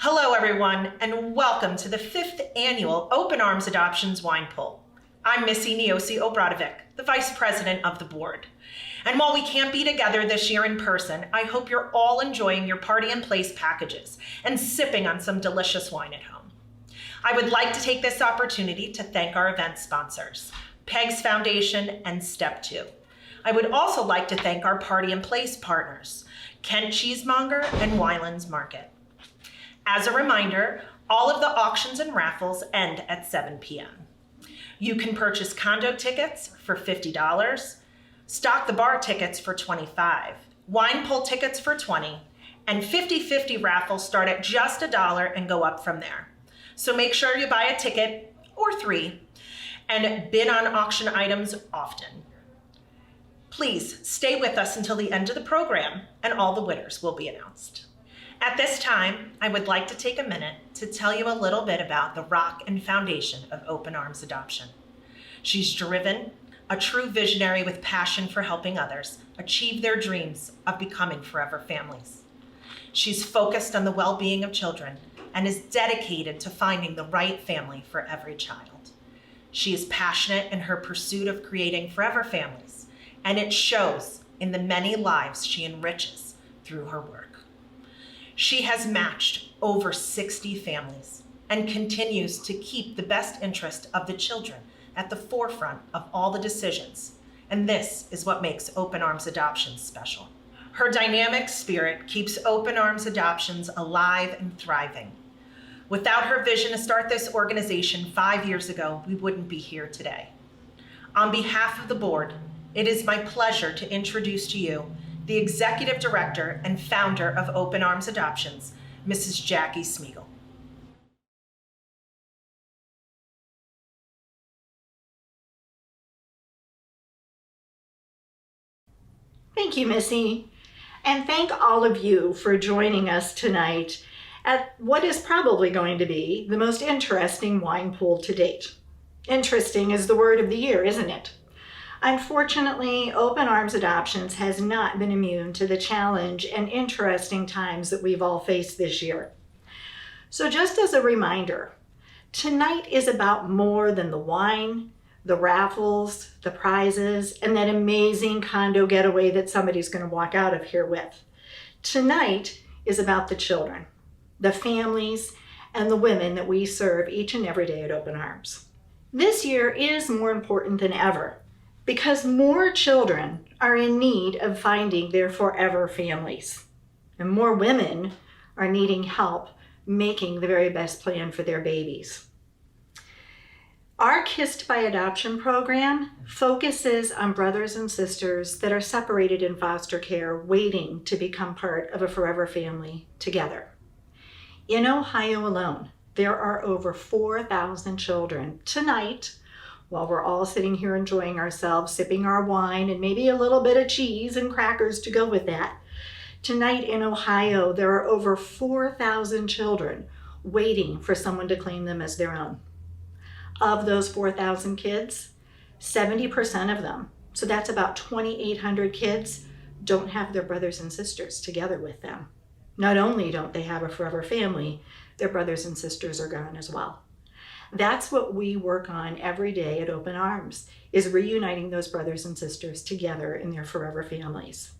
Hello, everyone, and welcome to the 5th annual Open Arms Adoptions Wine Pull. I'm Missy Niosi Obradovic, the Vice President of the Board. And while we can't be together this year in person, I hope you're all enjoying your party and place packages and sipping on some delicious wine at home. I would like to take this opportunity to thank our event sponsors, PEGS Foundation and Step 2. I would also like to thank our party and place partners, Kent Cheesemonger and Wylands Market. As a reminder, all of the auctions and raffles end at 7 p.m. You can purchase condo tickets for $50, Stock the Bar tickets for $25, Wine Pull tickets for $20, and 50/50 raffles start at just $1 and go up from there. So make sure you buy a ticket or 3 and bid on auction items often. Please stay with us until the end of the program and all the winners will be announced. At this time, I would like to take a minute to tell you a little bit about the rock and foundation of Open Arms Adoption. She's driven, a true visionary with passion for helping others achieve their dreams of becoming forever families. She's focused on the well-being of children and is dedicated to finding the right family for every child. She is passionate in her pursuit of creating forever families, and it shows in the many lives she enriches through her work. She has matched over 60 families and continues to keep the best interest of the children at the forefront of all the decisions. And this is what makes Open Arms Adoptions special. Her dynamic spirit keeps Open Arms Adoptions alive and thriving. Without her vision to start this organization 5 years ago, we wouldn't be here today. On behalf of the board, it is my pleasure to introduce to you the Executive Director and Founder of Open Arms Adoptions, Mrs. Jackie Smeagol. Thank you, Missy, and thank all of you for joining us tonight at what is probably going to be the most interesting wine pool to date. Interesting is the word of the year, isn't it? Unfortunately, Open Arms Adoptions has not been immune to the challenge and interesting times that we've all faced this year. So just as a reminder, tonight is about more than the wine, the raffles, the prizes, and that amazing condo getaway that somebody's going to walk out of here with. Tonight is about the children, the families, and the women that we serve each and every day at Open Arms. This year is more important than ever, because more children are in need of finding their forever families, and more women are needing help making the very best plan for their babies. Our Kissed by Adoption program focuses on brothers and sisters that are separated in foster care, waiting to become part of a forever family together. In Ohio alone, there are over 4,000 children tonight, while we're all sitting here enjoying ourselves, sipping our wine and maybe a little bit of cheese and crackers to go with that. Tonight in Ohio, there are over 4,000 children waiting for someone to claim them as their own. Of those 4,000 kids, 70% of them, so that's about 2,800 kids, don't have their brothers and sisters together with them. Not only don't they have a forever family, their brothers and sisters are gone as well. That's what we work on every day at Open Arms, is reuniting those brothers and sisters together in their forever families.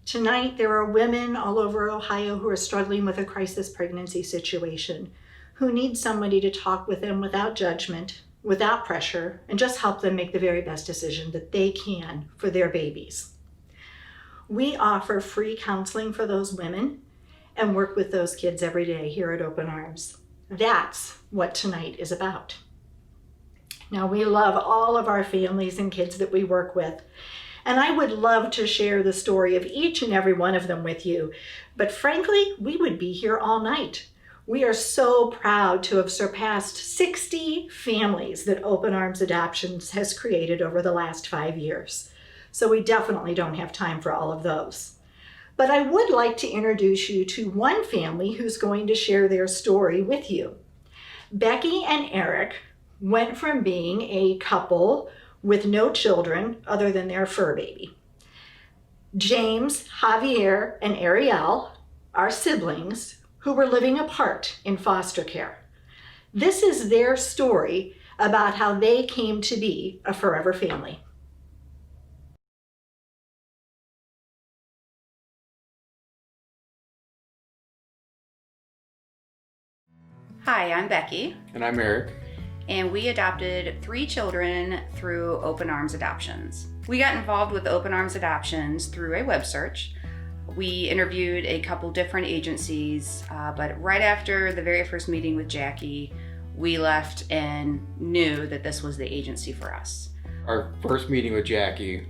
Tonight, there are women all over Ohio who are struggling with a crisis pregnancy situation, who need somebody to talk with them without judgment, without pressure, and just help them make the very best decision that they can for their babies. We offer free counseling for those women and work with those kids every day here at Open Arms. That's what tonight is about. Now, we love all of our families and kids that we work with, and I would love to share the story of each and every one of them with you, but frankly, we would be here all night. We are so proud to have surpassed 60 families that Open Arms Adoptions has created over the last 5 years. So we definitely don't have time for all of those. But I would like to introduce you to one family who's going to share their story with you. Becky and Eric went from being a couple with no children other than their fur baby. James, Javier, and Ariel are siblings who were living apart in foster care. This is their story about how they came to be a forever family. Hi, I'm Becky, And I'm Eric. and we adopted 3 children through Open Arms Adoptions. We got involved with Open Arms Adoptions through a web search. We interviewed a couple different agencies, but right after the very first meeting with Jackie, we left and knew that this was the agency for us. Our first meeting with Jackie,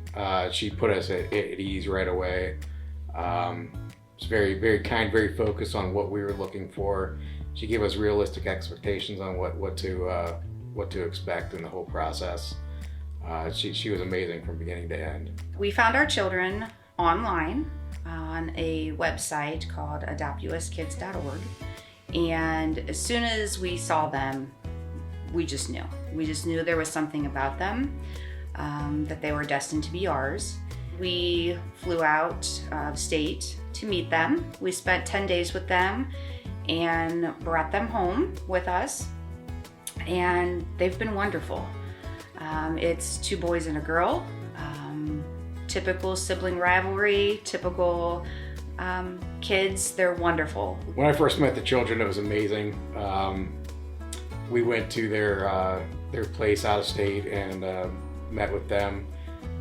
she put us at ease right away. It's very, very kind, very focused on what we were looking for. She gave us realistic expectations on what to expect in the whole process. She was amazing from beginning to end. We found our children online on a website called adoptuskids.org, and as soon as we saw them, we just knew. We just knew there was something about them, that they were destined to be ours. We flew out of state to meet them. We spent 10 days with them and brought them home with us, and they've been wonderful. It's 2 boys and a girl, typical sibling rivalry, typical kids. They're wonderful. When I first met the children, it was amazing. We went to their place out of state and met with them.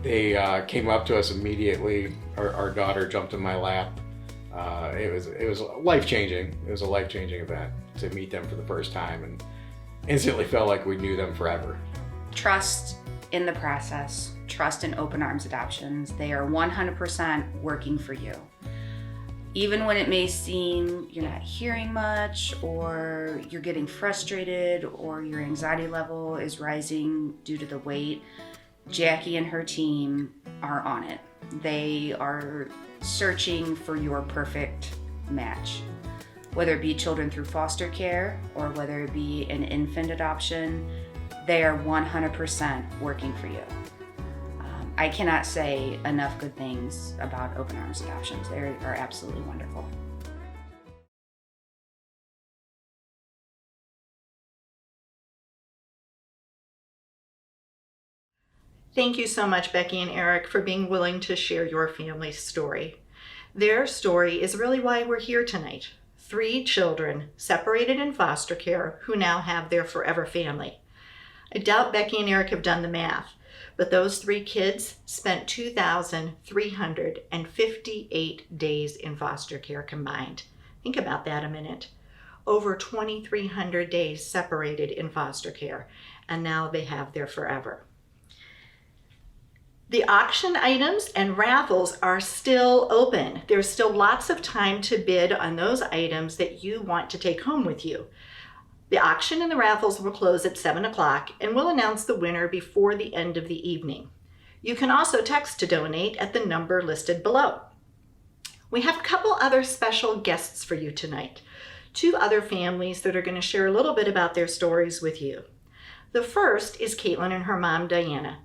They came up to us immediately. Our daughter jumped in my lap. It was life-changing. It was a life-changing event to meet them for the first time, and instantly felt like we knew them forever. Trust in the process, trust in Open Arms Adoptions. They are 100% working for you. Even when it may seem you're not hearing much, or you're getting frustrated, or your anxiety level is rising due to the wait, Jackie and her team are on it. They are searching for your perfect match. Whether it be children through foster care or whether it be an infant adoption, they are 100% working for you. I cannot say enough good things about Open Arms Adoptions. They are absolutely wonderful. Thank you so much, Becky and Eric, for being willing to share your family's story. Their story is really why we're here tonight. 3 children separated in foster care who now have their forever family. I doubt Becky and Eric have done the math, but those 3 kids spent 2,358 days in foster care combined. Think about that a minute. Over 2,300 days separated in foster care, and now they have their forever. The auction items and raffles are still open. There's still lots of time to bid on those items that you want to take home with you. The auction and the raffles will close at 7 o'clock, and we'll announce the winner before the end of the evening. You can also text to donate at the number listed below. We have a couple other special guests for you tonight. 2 other families that are going to share a little bit about their stories with you. The first is Caitlin and her mom, Diana.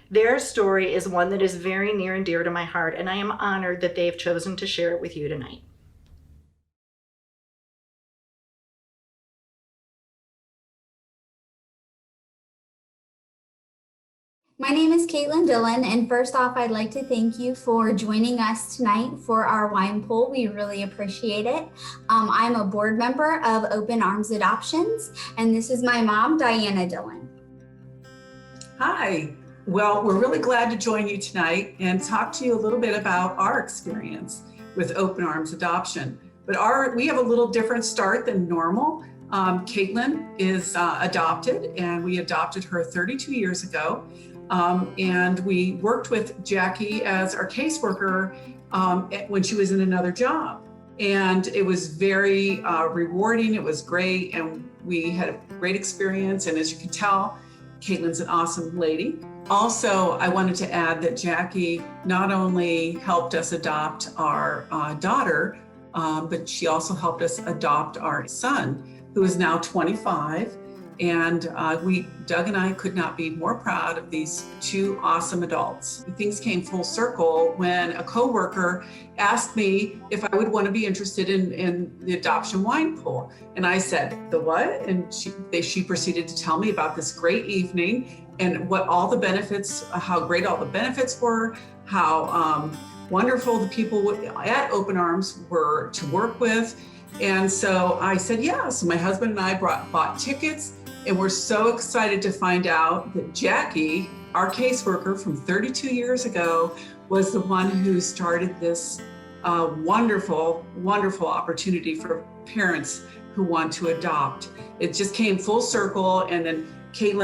Their story is one that is very near and dear to my heart, and I am honored that they have chosen to share it with you tonight. My name is Caitlin Dillon, and first off, I'd like to thank you for joining us tonight for our wine pool. We really appreciate it. I'm a board member of Open Arms Adoptions, and this is my mom, Diana Dillon. Hi. Well, we're really glad to join you tonight and talk to you a little bit about our experience with Open Arms Adoption. But we have a little different start than normal. Caitlin is adopted, and we adopted her 32 years ago. And we worked with Jackie as our caseworker when she was in another job. And it was very rewarding. It was great. And we had a great experience. And as you can tell, Caitlin's an awesome lady. Also, I wanted to add that Jackie not only helped us adopt our daughter, but she also helped us adopt our son, who is now 25. And Doug and I could not be more proud of these two awesome adults. Things came full circle when a coworker asked me if I would want to be interested in the adoption wine pool. And I said, the what? And she proceeded to tell me about this great evening and what all the benefits, how great all the benefits were, how wonderful the people at Open Arms were to work with. And so I said, yeah. So my husband and I bought tickets, and we're so excited to find out that Jackie, our caseworker from 32 years ago, was the one who started this wonderful, wonderful opportunity for parents who want to adopt. It just came full circle. And then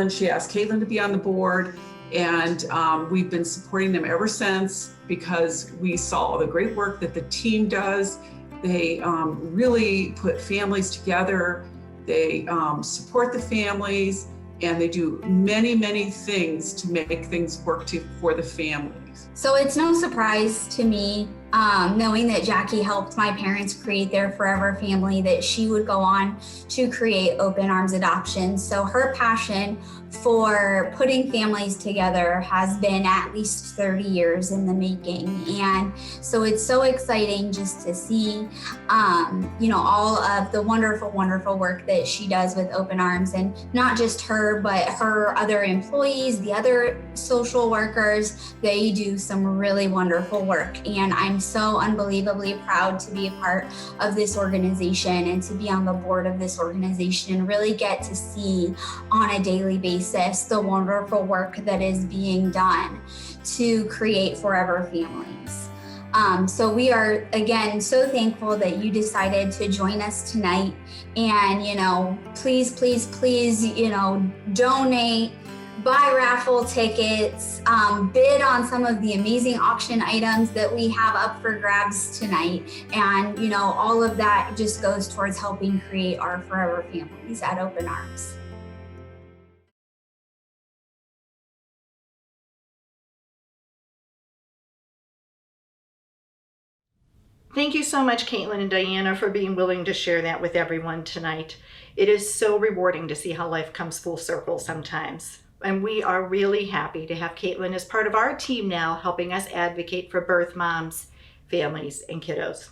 she asked Caitlin to be on the board. And we've been supporting them ever since because we saw the great work that the team does. They really put families together. They support the families, and they do many, many things to make things work for the families. So it's no surprise to me, knowing that Jackie helped my parents create their forever family, that she would go on to create Open Arms Adoption. So her passion for putting families together has been at least 30 years in the making. And so it's so exciting just to see, all of the wonderful, wonderful work that she does with Open Arms, and not just her, but her other employees, the other social workers. They do some really wonderful work. And I'm so unbelievably proud to be a part of this organization and to be on the board of this organization and really get to see on a daily basis the wonderful work that is being done to create forever families. So we are, again, so thankful that you decided to join us tonight. And, please, please, please, donate, buy raffle tickets, bid on some of the amazing auction items that we have up for grabs tonight. And, all of that just goes towards helping create our forever families at Open Arms. Thank you so much, Caitlin and Diana, for being willing to share that with everyone tonight. It is so rewarding to see how life comes full circle sometimes. And we are really happy to have Caitlin as part of our team now, helping us advocate for birth moms, families, and kiddos.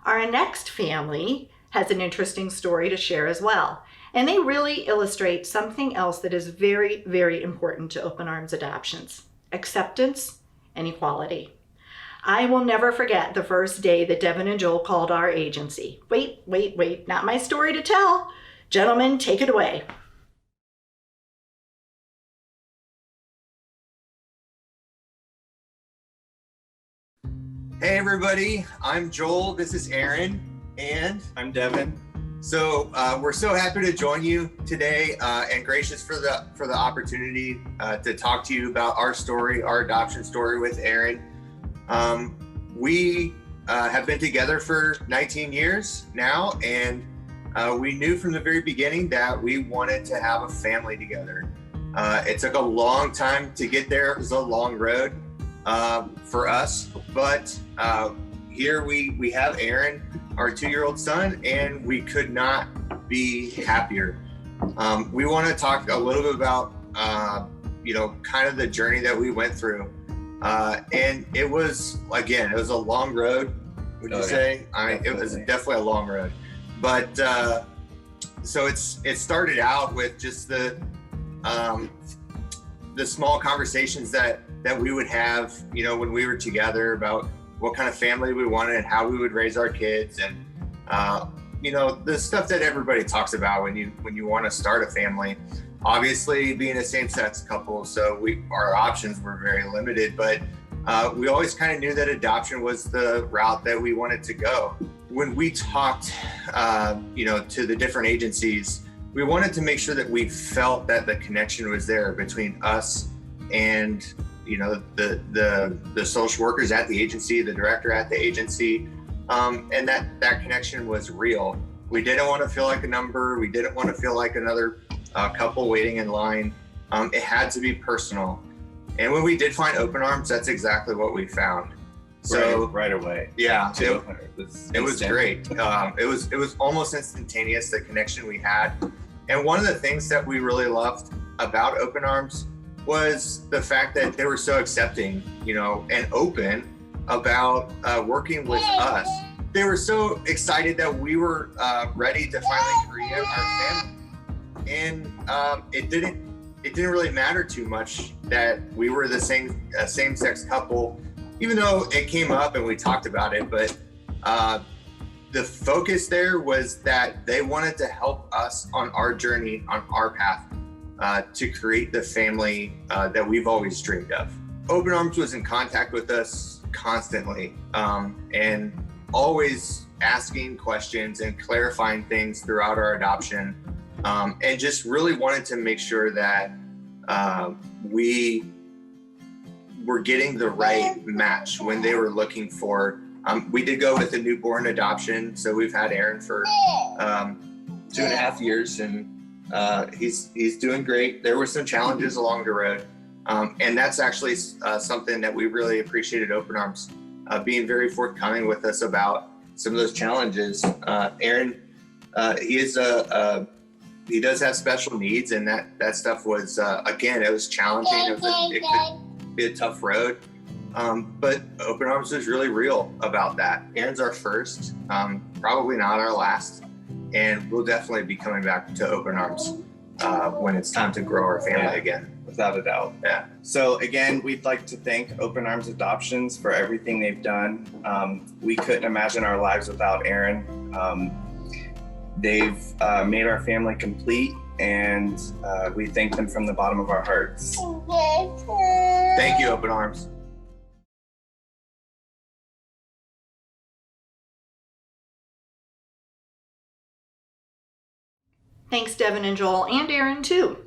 Our next family has an interesting story to share as well. And they really illustrate something else that is very, very important to Open Arms Adoptions: acceptance and equality. I will never forget the first day that Devin and Joel called our agency. Wait, not my story to tell. Gentlemen, take it away. Hey everybody, I'm Joel, this is Aaron, and I'm Devin. So we're so happy to join you today and gracious for the opportunity to talk to you about our story, our adoption story with Aaron. We have been together for 19 years now, and we knew from the very beginning that we wanted to have a family together. It took a long time to get there. It was a long road for us, but here we have Aaron, our 2-year-old son, and we could not be happier. We want to talk a little bit about, kind of the journey that we went through. And it was a long road, would you say? It was definitely a long road. But so it started out with just the small conversations that we would have, when we were together about what kind of family we wanted and how we would raise our kids, and the stuff that everybody talks about when you want to start a family. Obviously, being a same-sex couple, so our options were very limited, but we always kind of knew that adoption was the route that we wanted to go. When we talked, to the different agencies, we wanted to make sure that we felt that the connection was there between us and, the social workers at the agency, the director at the agency, and that connection was real. We didn't want to feel like a number. We didn't want to feel like another couple waiting in line. It had to be personal. And when we did find Open Arms, that's exactly what we found. So right away. Yeah, it was instant. great. It was almost instantaneous, the connection we had. And one of the things that we really loved about Open Arms was the fact that they were so accepting, and open about working with us. They were so excited that we were ready to finally create our family. And it didn't really matter too much that we were the same-sex couple, even though it came up and we talked about it. But the focus there was that they wanted to help us on our journey, on our path to create the family that we've always dreamed of. Open Arms was in contact with us constantly and always asking questions and clarifying things throughout our adoption, and just really wanted to make sure that we were getting the right match when they were looking for. We did go with a newborn adoption, so we've had Aaron for 2.5 years, and he's doing great. There were some challenges along the road, and that's actually something that we really appreciated Open Arms being very forthcoming with us about some of those challenges. Aaron, he does have special needs, and that stuff was again, it was challenging. It could be a tough road. But Open Arms was really real about that. Aaron's our first, probably not our last, and we'll definitely be coming back to Open Arms when it's time to grow our family again. Without a doubt. Yeah. So again, we'd like to thank Open Arms Adoptions for everything they've done. We couldn't imagine our lives without Aaron. They've made our family complete, and we thank them from the bottom of our hearts. Thank you, Open Arms. Thanks, Devin and Joel, and Aaron too.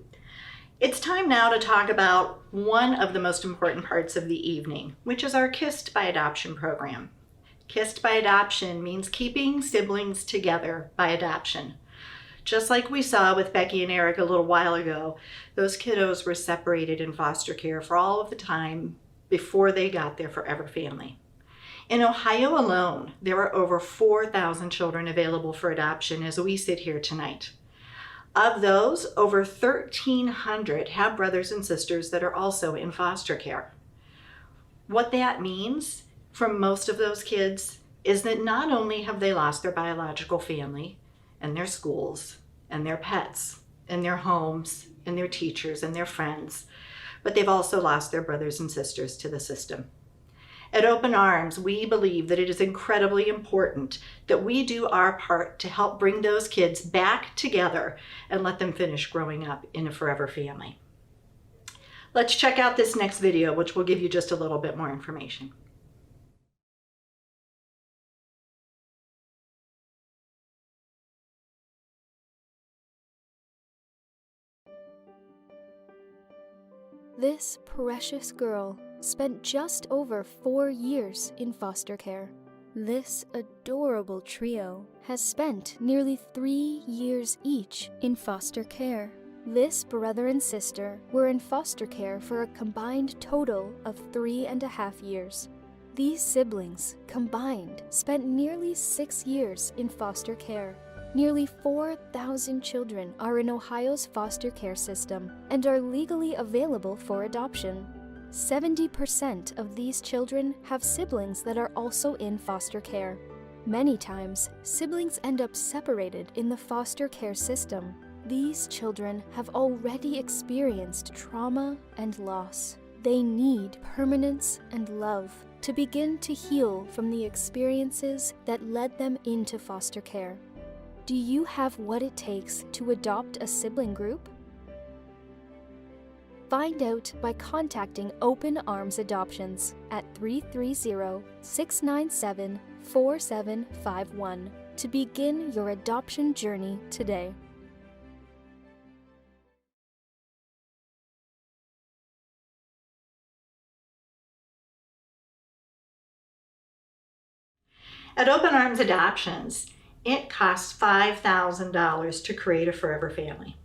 It's time now to talk about one of the most important parts of the evening, which is our Kissed by Adoption program. Kissed by Adoption means keeping siblings together by adoption. Just like we saw with Becky and Eric a little while ago, those kiddos were separated in foster care for all of the time before they got their forever family. In Ohio alone, there are over 4,000 children available for adoption as we sit here tonight. Of those, over 1,300 have brothers and sisters that are also in foster care. What that means for most of those kids is that not only have they lost their biological family and their schools and their pets and their homes and their teachers and their friends, but they've also lost their brothers and sisters to the system. At Open Arms, we believe that it is incredibly important that we do our part to help bring those kids back together and let them finish growing up in a forever family. Let's check out this next video, which will give you just a little bit more information. This precious girl spent just over 4 years in foster care. This adorable trio has spent nearly 3 years each in foster care. This brother and sister were in foster care for a combined total of 3.5 years. These siblings combined spent nearly 6 years in foster care. Nearly 4,000 children are in Ohio's foster care system and are legally available for adoption. 70% of these children have siblings that are also in foster care. Many times, siblings end up separated in the foster care system. These children have already experienced trauma and loss. They need permanence and love to begin to heal from the experiences that led them into foster care. Do you have what it takes to adopt a sibling group? Find out by contacting Open Arms Adoptions at 330-697-4751 to begin your adoption journey today. At Open Arms Adoptions, it costs $5,000 to create a forever family.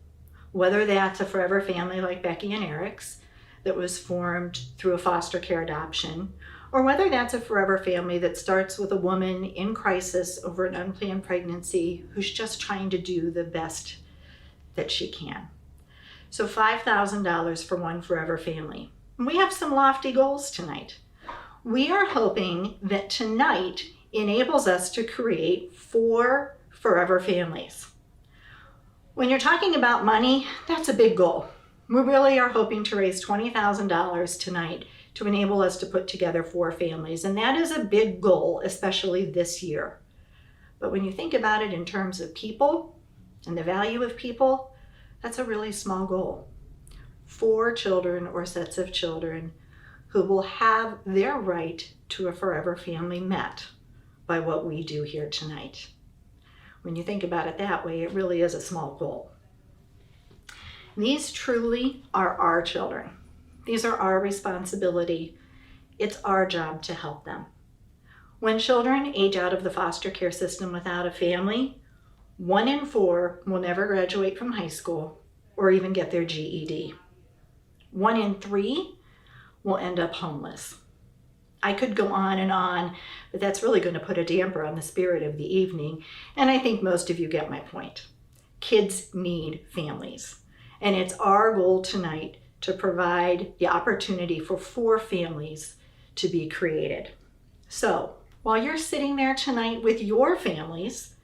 Whether that's a forever family like Becky and Eric's that was formed through a foster care adoption, or whether that's a forever family that starts with a woman in crisis over an unplanned pregnancy who's just trying to do the best that she can. So $5,000 for one forever family. And we have some lofty goals tonight. We are hoping that tonight enables us to create 4 forever families. When you're talking about money, that's a big goal. We really are hoping to raise $20,000 tonight to enable us to put together 4 families. And that is a big goal, especially this year. But when you think about it in terms of people and the value of people, that's a really small goal. 4 children or sets of children who will have their right to a forever family met by what we do here tonight. When you think about it that way, it really is a small goal. These truly are our children. These are our responsibility. It's our job to help them. When children age out of the foster care system without a family, 1 in 4 will never graduate from high school or even get their GED. 1 in 3 will end up homeless. I could go on, but that's really going to put a damper on the spirit of the evening, and I think most of you get my point. Kids need families, and it's our goal tonight to provide the opportunity for 4 families to be created. So, while you're sitting there tonight with your families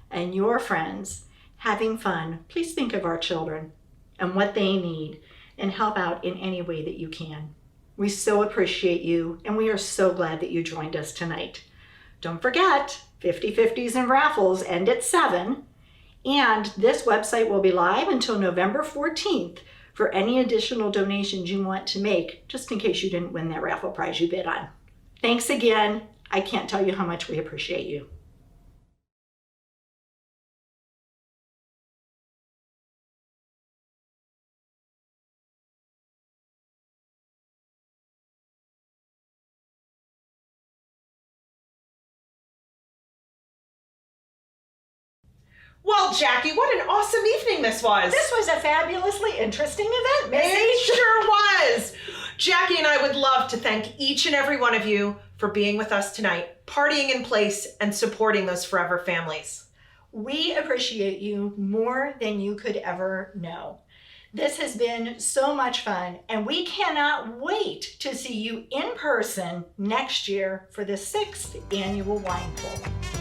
and your friends having fun, please think of our children and what they need and help out in any way that you can. We so appreciate you, and we are so glad that you joined us tonight. Don't forget, 50/50s and raffles end at 7, and this website will be live until November 14th for any additional donations you want to make, just in case you didn't win that raffle prize you bid on. Thanks again. I can't tell you how much we appreciate you. Well, Jackie, what an awesome evening this was. This was a fabulously interesting event, Missy. It sure was. Jackie and I would love to thank each and every one of you for being with us tonight, partying in place and supporting those forever families. We appreciate you more than you could ever know. This has been so much fun, and we cannot wait to see you in person next year for the 6th annual Wine Pool.